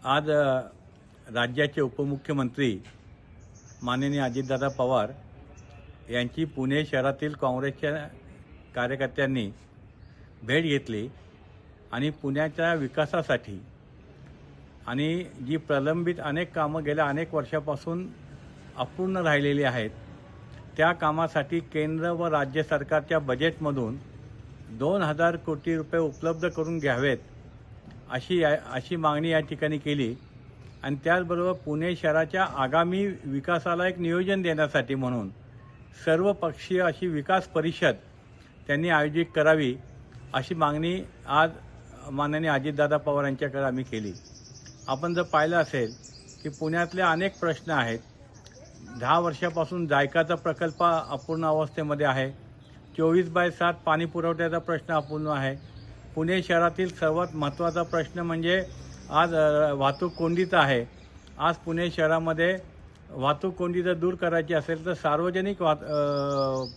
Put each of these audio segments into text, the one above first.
आज राज्याचे उपमुख्यमंत्री माननीय अजितदादा पवार यांची पुणे शहरातील काँग्रेसच्या कार्यकर्त्यांनी भेट घेतली आणि पुण्याच्या विकासासाठी आणि जी प्रलंबित अनेक कामं गेल्या अनेक वर्षापासून अपूर्ण राहिलेली आहेत त्या कामासाठी केंद्र व राज्य सरकारच्या बजेटमधून 2000 कोटी रुपये उपलब्ध करून घ्यावेत अशी मागणी या ठिकाणी केली आणि त्याचबरोबर पुणे शहराच्या आगामी विकासाला एक नियोजन देण्यासाठी म्हणून सर्वपक्षीय अशी विकास परिषद त्यांनी आयोजित करावी अशी मागणी आज माननीय अजितदादा पवार यांच्याकडे आम्ही केली। आपण जर पाहिलं असेल की पुण्यातले अनेक प्रश्न आहेत। 10 वर्षापासून जायकाचा प्रकल्प अपूर्ण अवस्थेमध्ये आहे। 24/7 पाणी पुरवठ्याचा प्रश्न अपूर्ण आहे। पुणे शहरातील सर्वात महत्त्वाचा प्रश्न म्हणजे आज वाहतूक कोंडीचा आहे। आज पुणे शहरामध्ये वाहतूक कोंडी जर दूर करायची असेल तर सार्वजनिक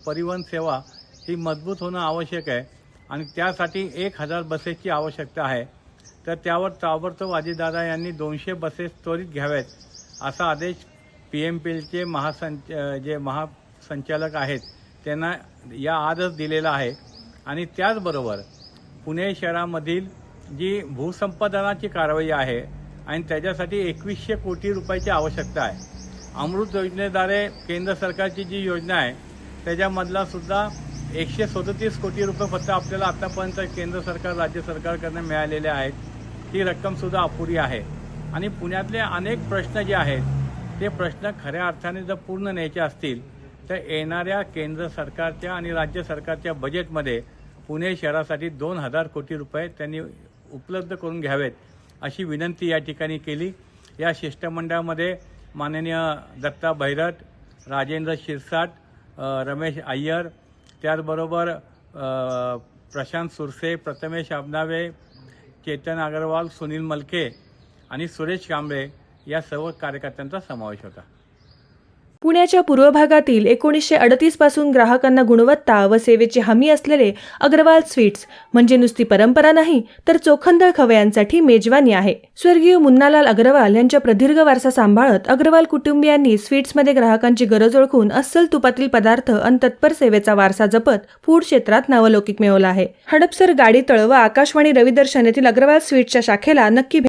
परिवहन सेवा ही मजबूत होणं आवश्यक आहे आणि त्यासाठी 1000 बसेसची आवश्यकता आहे। तर त्यावर ताबडतोब अजितदादा यांनी 200 बसेस त्वरित घ्याव्यात असा आदेश PMPLचे जे महासंचालक आहेत त्यांना या आजच दिलेला आहे। आणि त्याचबरोबर पुणे शहरामधील जी भूसंपादनाची कारवाई आहे आणि त्याच्यासाठी 2100 कोटी रुपयाची आवश्यकता आहे। अमृत योजनेद्वारे केंद्र सरकारची जी योजना आहे त्याच्यामधला सुद्धा 137 कोटी रुपये फक्त आपल्याला आतापर्यंत केंद्र सरकार राज्य सरकारकडून मिळालेले आहेत। ही रक्कमसुद्धा अपुरी आहे आणि पुण्यातले अनेक प्रश्न जे आहेत ते प्रश्न खऱ्या अर्थाने जर पूर्ण न्यायचे असतील तर येणाऱ्या केंद्र सरकारच्या आणि राज्य सरकारच्या बजेटमध्ये पुणे शहरासाठी 2000 कोटी रुपये त्यांनी उपलब्ध करून घ्यावेत अशी विनंती या ठिकाणी केली। या शिष्टमंडळामध्ये माननीय दत्ता भैरट, राजेंद्र शिरसाट, रमेश अय्यर, त्याचबरोबर प्रशांत सुरसे, प्रथमेश अबनावे, चेतन अग्रवाल, सुनील मलके आणि सुरेश कांबळे या सर्व कार्यकर्त्यांचा समावेश होता। पुण्याच्या पूर्व भागातील 1938 पासून ग्राहकांना गुणवत्ता व सेवेची हमी असलेले अग्रवाल स्वीट्स म्हणजे नुसती परंपरा नाही तर चोखंदळ खवयांसाठी मेजवानी आहे। स्वर्गीय मुन्नालाल अग्रवाल यांच्या प्रदीर्घ वारसा सांभाळत अग्रवाल कुटुंबियांनी स्वीट्समध्ये ग्राहकांची गरज ओळखून अस्सल तुपातील पदार्थ आणि तत्पर सेवेचा वारसा जपत फूड क्षेत्रात नावलौकिक मिळवला आहे। हडपसर, गाडीतळ व आकाशवाणी रविदर्शन येथील अग्रवाल स्वीट्सच्या शाखेला नक्की